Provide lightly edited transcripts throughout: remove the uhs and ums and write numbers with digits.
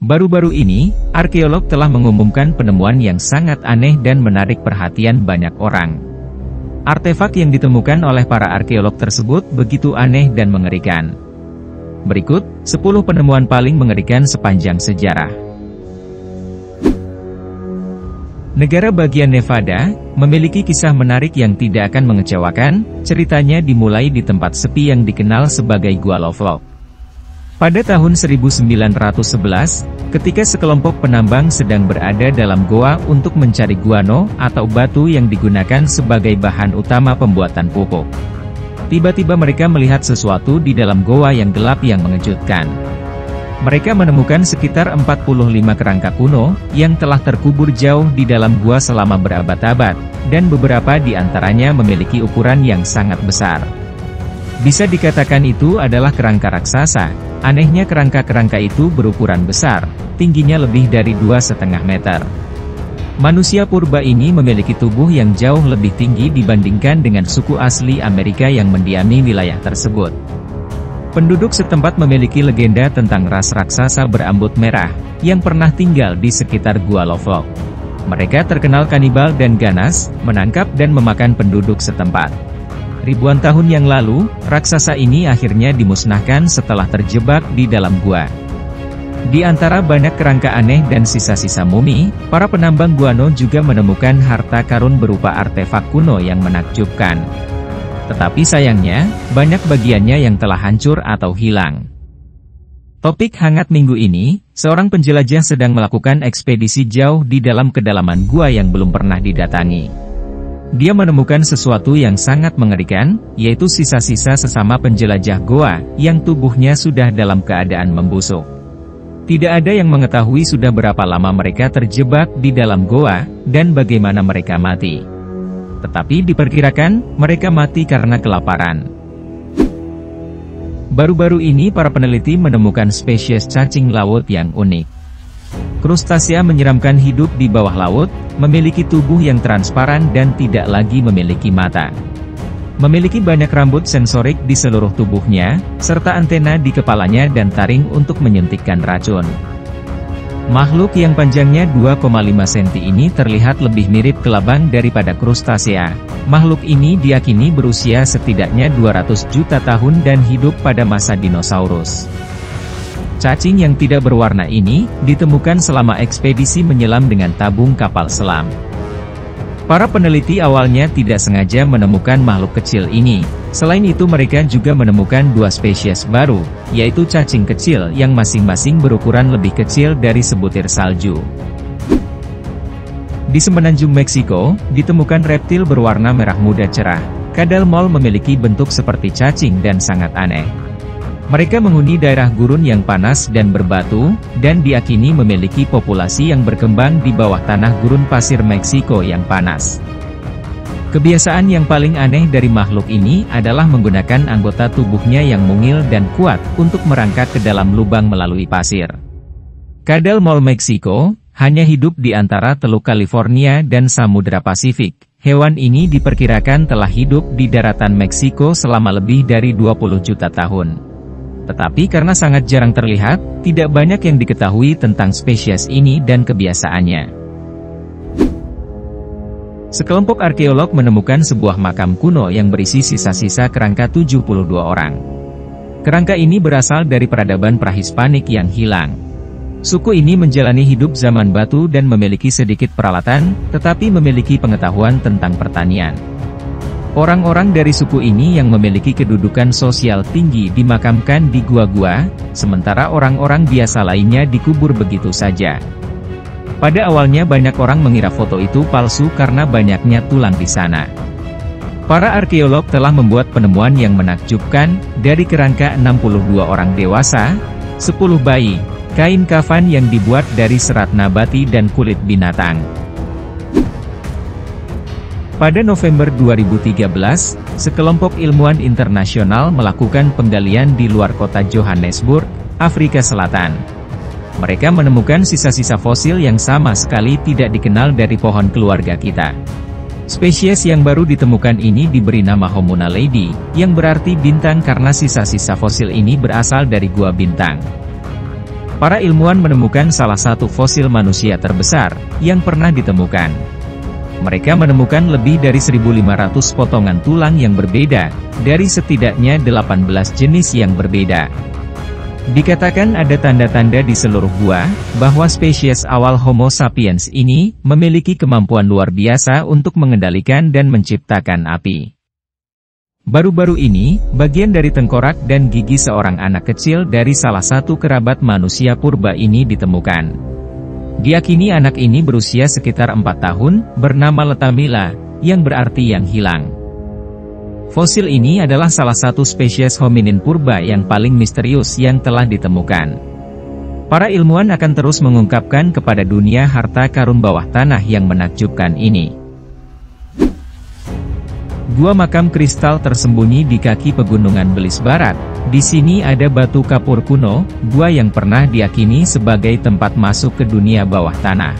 Baru-baru ini, arkeolog telah mengumumkan penemuan yang sangat aneh dan menarik perhatian banyak orang. Artefak yang ditemukan oleh para arkeolog tersebut begitu aneh dan mengerikan. Berikut, 10 penemuan paling mengerikan sepanjang sejarah. Negara bagian Nevada memiliki kisah menarik yang tidak akan mengecewakan. Ceritanya dimulai di tempat sepi yang dikenal sebagai Gua Lovelock. Pada tahun 1911, ketika sekelompok penambang sedang berada dalam goa untuk mencari guano atau batu yang digunakan sebagai bahan utama pembuatan pupuk. Tiba-tiba mereka melihat sesuatu di dalam goa yang gelap yang mengejutkan. Mereka menemukan sekitar 45 kerangka kuno, yang telah terkubur jauh di dalam gua selama berabad-abad, dan beberapa di antaranya memiliki ukuran yang sangat besar. Bisa dikatakan itu adalah kerangka raksasa. Anehnya kerangka-kerangka itu berukuran besar, tingginya lebih dari 2,5 meter. Manusia purba ini memiliki tubuh yang jauh lebih tinggi dibandingkan dengan suku asli Amerika yang mendiami wilayah tersebut. Penduduk setempat memiliki legenda tentang ras raksasa berambut merah, yang pernah tinggal di sekitar Gua Lovelock. Mereka terkenal kanibal dan ganas, menangkap dan memakan penduduk setempat. Ribuan tahun yang lalu, raksasa ini akhirnya dimusnahkan setelah terjebak di dalam gua. Di antara banyak kerangka aneh dan sisa-sisa mumi, para penambang guano juga menemukan harta karun berupa artefak kuno yang menakjubkan. Tetapi sayangnya, banyak bagiannya yang telah hancur atau hilang. Topik hangat minggu ini, seorang penjelajah sedang melakukan ekspedisi jauh di dalam kedalaman gua yang belum pernah didatangi. Dia menemukan sesuatu yang sangat mengerikan, yaitu sisa-sisa sesama penjelajah goa, yang tubuhnya sudah dalam keadaan membusuk. Tidak ada yang mengetahui sudah berapa lama mereka terjebak di dalam goa, dan bagaimana mereka mati. Tetapi diperkirakan, mereka mati karena kelaparan. Baru-baru ini para peneliti menemukan spesies cacing laut yang unik. Krustasea menyeramkan hidup di bawah laut, memiliki tubuh yang transparan dan tidak lagi memiliki mata. Memiliki banyak rambut sensorik di seluruh tubuhnya, serta antena di kepalanya dan taring untuk menyuntikkan racun. Makhluk yang panjangnya 2,5 cm ini terlihat lebih mirip kelabang daripada krustasea. Makhluk ini diyakini berusia setidaknya 200 juta tahun dan hidup pada masa dinosaurus. Cacing yang tidak berwarna ini, ditemukan selama ekspedisi menyelam dengan tabung kapal selam. Para peneliti awalnya tidak sengaja menemukan makhluk kecil ini. Selain itu mereka juga menemukan 2 spesies baru, yaitu cacing kecil yang masing-masing berukuran lebih kecil dari sebutir salju. Di semenanjung Meksiko, ditemukan reptil berwarna merah muda cerah. Kadal mole memiliki bentuk seperti cacing dan sangat aneh. Mereka menghuni daerah gurun yang panas dan berbatu, dan diyakini memiliki populasi yang berkembang di bawah tanah gurun pasir Meksiko yang panas. Kebiasaan yang paling aneh dari makhluk ini adalah menggunakan anggota tubuhnya yang mungil dan kuat untuk merangkak ke dalam lubang melalui pasir. Kadal mole Meksiko hanya hidup di antara Teluk California dan Samudra Pasifik. Hewan ini diperkirakan telah hidup di daratan Meksiko selama lebih dari 20 juta tahun. Tetapi karena sangat jarang terlihat, tidak banyak yang diketahui tentang spesies ini dan kebiasaannya. Sekelompok arkeolog menemukan sebuah makam kuno yang berisi sisa-sisa kerangka 72 orang. Kerangka ini berasal dari peradaban prahispanik yang hilang. Suku ini menjalani hidup zaman batu dan memiliki sedikit peralatan, tetapi memiliki pengetahuan tentang pertanian. Orang-orang dari suku ini yang memiliki kedudukan sosial tinggi dimakamkan di gua-gua, sementara orang-orang biasa lainnya dikubur begitu saja. Pada awalnya banyak orang mengira foto itu palsu karena banyaknya tulang di sana. Para arkeolog telah membuat penemuan yang menakjubkan, dari kerangka 62 orang dewasa, 10 bayi, kain kafan yang dibuat dari serat nabati dan kulit binatang. Pada November 2013, sekelompok ilmuwan internasional melakukan penggalian di luar kota Johannesburg, Afrika Selatan. Mereka menemukan sisa-sisa fosil yang sama sekali tidak dikenal dari pohon keluarga kita. Spesies yang baru ditemukan ini diberi nama Homuna lady, yang berarti bintang karena sisa-sisa fosil ini berasal dari gua bintang. para ilmuwan menemukan salah satu fosil manusia terbesar yang pernah ditemukan. Mereka menemukan lebih dari 1.500 potongan tulang yang berbeda, dari setidaknya 18 jenis yang berbeda. Dikatakan ada tanda-tanda di seluruh gua, bahwa spesies awal Homo sapiens ini, memiliki kemampuan luar biasa untuk mengendalikan dan menciptakan api. Baru-baru ini, bagian dari tengkorak dan gigi seorang anak kecil dari salah satu kerabat manusia purba ini ditemukan. Diyakini anak ini berusia sekitar 4 tahun, bernama Letamila, yang berarti yang hilang. Fosil ini adalah salah satu spesies hominin purba yang paling misterius yang telah ditemukan. Para ilmuwan akan terus mengungkapkan kepada dunia harta karun bawah tanah yang menakjubkan ini. Gua makam kristal tersembunyi di kaki pegunungan Belis Barat. Di sini ada batu kapur kuno, gua yang pernah diyakini sebagai tempat masuk ke dunia bawah tanah.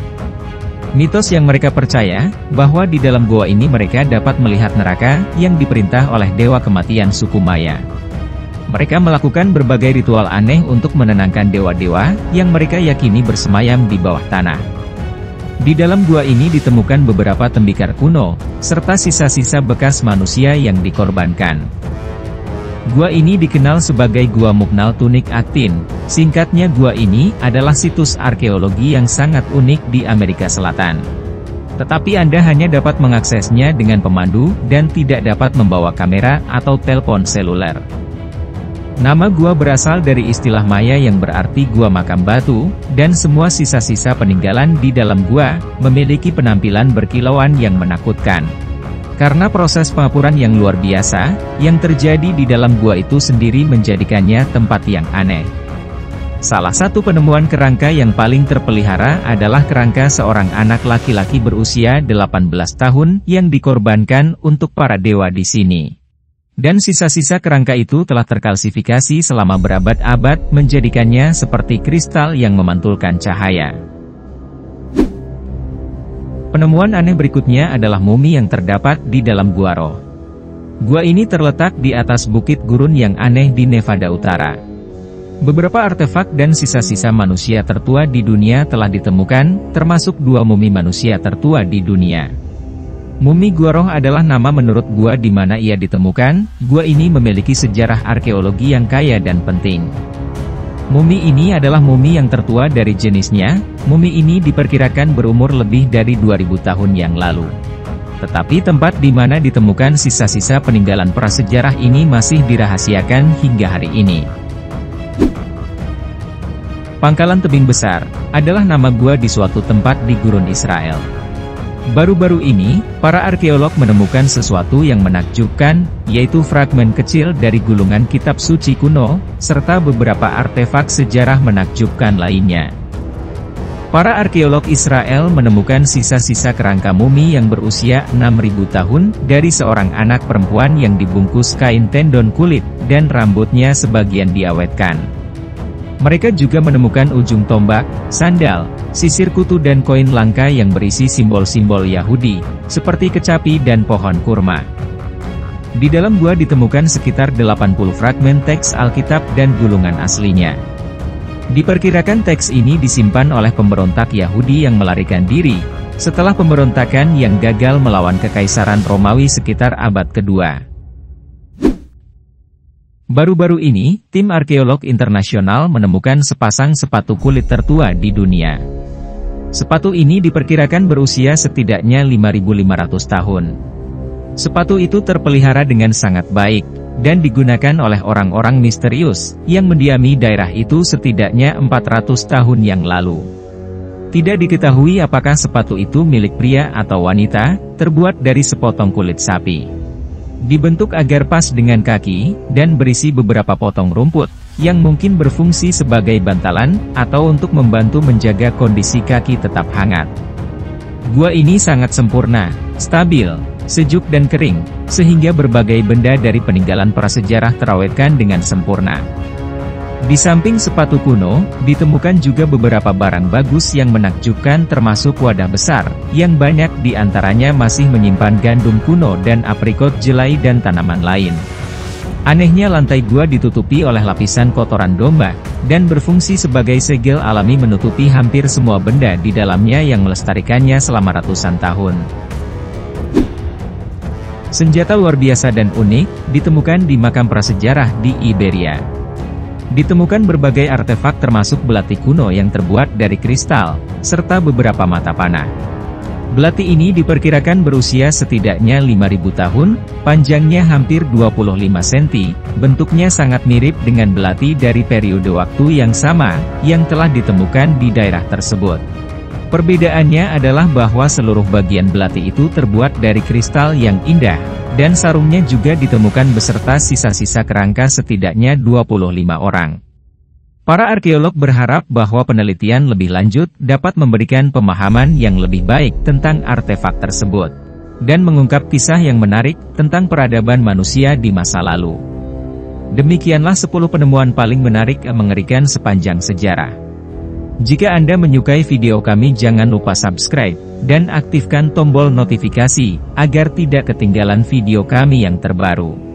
Mitos yang mereka percaya, bahwa di dalam gua ini mereka dapat melihat neraka, yang diperintah oleh dewa kematian suku Maya. Mereka melakukan berbagai ritual aneh untuk menenangkan dewa-dewa, yang mereka yakini bersemayam di bawah tanah. Di dalam gua ini ditemukan beberapa tembikar kuno, serta sisa-sisa bekas manusia yang dikorbankan. Gua ini dikenal sebagai Gua Muknal Tunik Aktin. Singkatnya, gua ini adalah situs arkeologi yang sangat unik di Amerika Selatan. Tetapi Anda hanya dapat mengaksesnya dengan pemandu, dan tidak dapat membawa kamera atau telepon seluler. Nama gua berasal dari istilah Maya yang berarti gua makam batu, dan semua sisa-sisa peninggalan di dalam gua, memiliki penampilan berkilauan yang menakutkan. Karena proses pengapuran yang luar biasa, yang terjadi di dalam gua itu sendiri menjadikannya tempat yang aneh. Salah satu penemuan kerangka yang paling terpelihara adalah kerangka seorang anak laki-laki berusia 18 tahun yang dikorbankan untuk para dewa di sini. Dan sisa-sisa kerangka itu telah terkalsifikasi selama berabad-abad, menjadikannya seperti kristal yang memantulkan cahaya. Penemuan aneh berikutnya adalah mumi yang terdapat di dalam Gua Roh. Gua ini terletak di atas bukit gurun yang aneh di Nevada Utara. Beberapa artefak dan sisa-sisa manusia tertua di dunia telah ditemukan, termasuk 2 mumi manusia tertua di dunia. Mumi Gua Roh adalah nama menurut gua di mana ia ditemukan. Gua ini memiliki sejarah arkeologi yang kaya dan penting. Mumi ini adalah mumi yang tertua dari jenisnya. Mumi ini diperkirakan berumur lebih dari 2000 tahun yang lalu. Tetapi tempat di mana ditemukan sisa-sisa peninggalan prasejarah ini masih dirahasiakan hingga hari ini. Pangkalan Tebing Besar adalah nama gua di suatu tempat di gurun Israel. Baru-baru ini, para arkeolog menemukan sesuatu yang menakjubkan, yaitu fragmen kecil dari gulungan kitab suci kuno, serta beberapa artefak sejarah menakjubkan lainnya. Para arkeolog Israel menemukan sisa-sisa kerangka mumi yang berusia 6.000 tahun, dari seorang anak perempuan yang dibungkus kain tendon kulit, dan rambutnya sebagian diawetkan. Mereka juga menemukan ujung tombak, sandal, sisir kutu dan koin langka yang berisi simbol-simbol Yahudi, seperti kecapi dan pohon kurma. Di dalam gua ditemukan sekitar 80 fragmen teks Alkitab dan gulungan aslinya. Diperkirakan teks ini disimpan oleh pemberontak Yahudi yang melarikan diri, setelah pemberontakan yang gagal melawan Kekaisaran Romawi sekitar abad kedua. Baru-baru ini, tim arkeolog internasional menemukan sepasang sepatu kulit tertua di dunia. Sepatu ini diperkirakan berusia setidaknya 5.500 tahun. Sepatu itu terpelihara dengan sangat baik, dan digunakan oleh orang-orang misterius, yang mendiami daerah itu setidaknya 400 tahun yang lalu. Tidak diketahui apakah sepatu itu milik pria atau wanita, terbuat dari sepotong kulit sapi. Dibentuk agar pas dengan kaki, dan berisi beberapa potong rumput, yang mungkin berfungsi sebagai bantalan, atau untuk membantu menjaga kondisi kaki tetap hangat. Gua ini sangat sempurna, stabil, sejuk dan kering, sehingga berbagai benda dari peninggalan prasejarah terawetkan dengan sempurna. Di samping sepatu kuno, ditemukan juga beberapa barang bagus yang menakjubkan termasuk wadah besar, yang banyak di antaranya masih menyimpan gandum kuno dan aprikot jelai dan tanaman lain. Anehnya lantai gua ditutupi oleh lapisan kotoran domba, dan berfungsi sebagai segel alami menutupi hampir semua benda di dalamnya yang melestarikannya selama ratusan tahun. Senjata luar biasa dan unik, ditemukan di makam prasejarah di Iberia. Ditemukan berbagai artefak termasuk belati kuno yang terbuat dari kristal, serta beberapa mata panah. Belati ini diperkirakan berusia setidaknya 5.000 tahun, panjangnya hampir 25 cm, bentuknya sangat mirip dengan belati dari periode waktu yang sama, yang telah ditemukan di daerah tersebut. Perbedaannya adalah bahwa seluruh bagian belati itu terbuat dari kristal yang indah, dan sarungnya juga ditemukan beserta sisa-sisa kerangka setidaknya 25 orang. Para arkeolog berharap bahwa penelitian lebih lanjut dapat memberikan pemahaman yang lebih baik tentang artefak tersebut, dan mengungkap kisah yang menarik tentang peradaban manusia di masa lalu. Demikianlah 10 penemuan paling menarik dan mengerikan sepanjang sejarah. Jika Anda menyukai video kami, jangan lupa subscribe, dan aktifkan tombol notifikasi, agar tidak ketinggalan video kami yang terbaru.